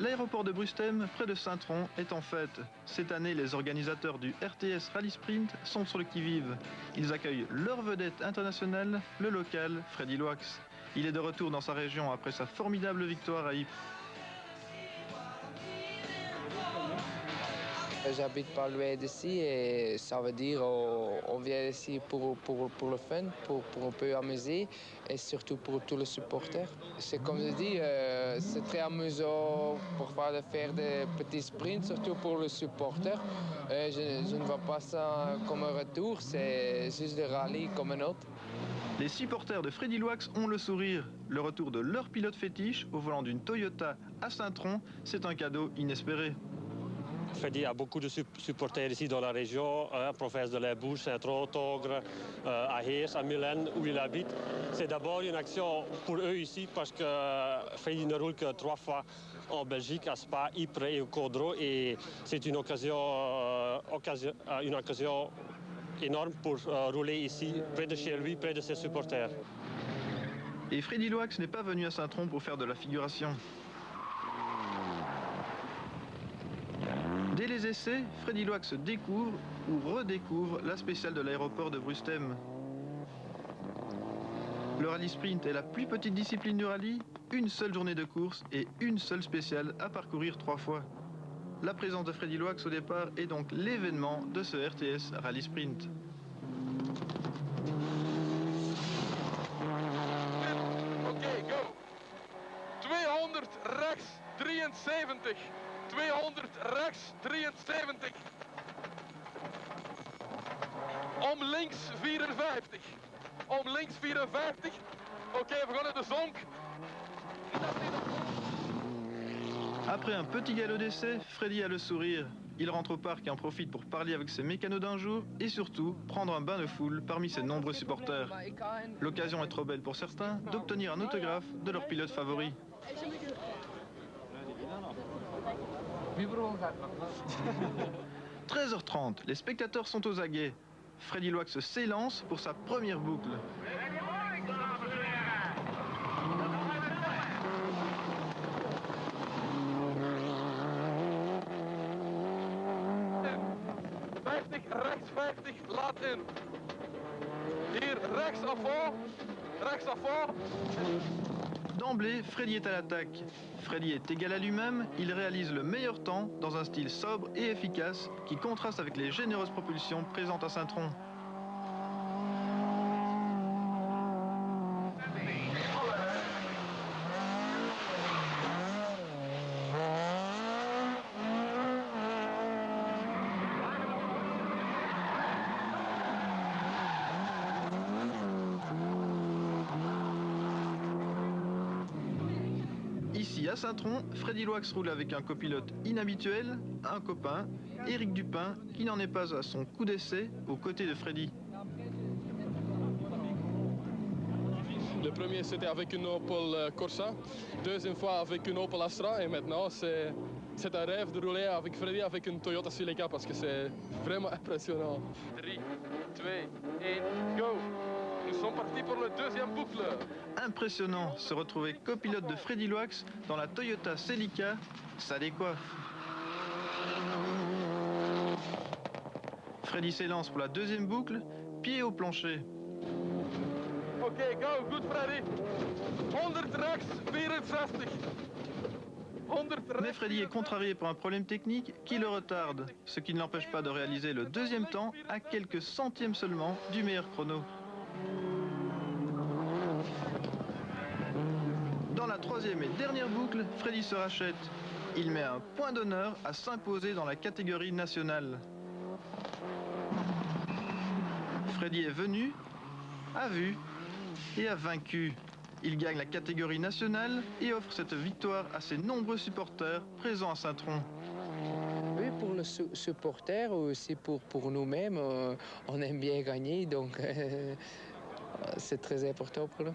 L'aéroport de Brustem, près de Saint-Tron, est en fête. Cette année, les organisateurs du RTS Rally Sprint sont sur le qui-vive. Ils accueillent leur vedette internationale, le local Freddy Loax. Il est de retour dans sa région après sa formidable victoire à Ypres. J'habite pas loin d'ici et ça veut dire on vient ici pour le fun, pour un peu amuser et surtout pour tous les supporters. C'est comme je dis, c'est très amusant pour faire des petits sprints, surtout pour les supporters. Je ne vois pas ça comme un retour, c'est juste des rallyes comme un autre. Les supporters de Freddy Loax ont le sourire. Le retour de leur pilote fétiche au volant d'une Toyota à Saint-Tron, c'est un cadeau inespéré. Freddy a beaucoup de supporters ici dans la région, province de l'Ain-Bouche, Saint-Tron, Tongres, à Heers, à Milan, où il habite. C'est d'abord une action pour eux ici parce que Freddy ne roule que 3 fois en Belgique, à Spa, Ypres et au Caudron. Et c'est une occasion énorme pour rouler ici, près de chez lui, près de ses supporters. Et Freddy Loax n'est pas venu à Saint-Tron pour faire de la figuration. Dès les essais, Freddy Loax découvre ou redécouvre la spéciale de l'aéroport de Brustem. Le rallye sprint est la plus petite discipline du rallye, une seule journée de course et une seule spéciale à parcourir 3 fois. La présence de Freddy Loax au départ est donc l'événement de ce RTS Rallye Sprint. Oké, go! 200 rechts, 73. 200 rechts, 73. Om links 54. Om links 54. Oké, we gaan naar de zonk. Après un petit galop d'essai, Freddy a le sourire. Il rentre au parc et en profite pour parler avec ses mécanos d'un jour et surtout prendre un bain de foule parmi ses nombreux supporters. L'occasion est trop belle pour certains d'obtenir un autographe de leur pilote favori. 13h30, les spectateurs sont aux aguets. Freddy Loax s'élance pour sa première boucle. Rechts 50, laat in. Hier, rechts avant. Rechts avant. D'emblée, Freddy est à l'attaque. Freddy est égal à lui-même, il réalise le meilleur temps dans un style sobre et efficace qui contraste avec les généreuses propulsions présentes à Saint-Tron. Ici à Saint-Tron, Freddy Loax roule avec un copilote inhabituel, un copain, Éric Dupin, qui n'en est pas à son coup d'essai aux côtés de Freddy. Le premier c'était avec une Opel Corsa, deuxième fois avec une Opel Astra et maintenant c'est un rêve de rouler avec Freddy avec une Toyota Celica parce que c'est vraiment impressionnant. 3, 2, 1, go! Nous sommes partis pour le deuxième boucle. Impressionnant, se retrouver copilote de Freddy Loax dans la Toyota Celica, ça décoiffe. Freddy s'élance pour la deuxième boucle, pied au plancher. Ok, go, good Freddy. 100 rechts, 64. 100 rechts. Mais Freddy est contrarié par un problème technique qui le retarde, ce qui ne l'empêche pas de réaliser le deuxième temps à quelques centièmes seulement du meilleur chrono. Dans la troisième et dernière boucle, Freddy se rachète. Il met un point d'honneur à s'imposer dans la catégorie nationale. Freddy est venu, a vu et a vaincu. Il gagne la catégorie nationale et offre cette victoire à ses nombreux supporters présents à Saint-Tron. Oui, pour les supporters, aussi pour nous-mêmes, on aime bien gagner, donc c'est très important pour nous.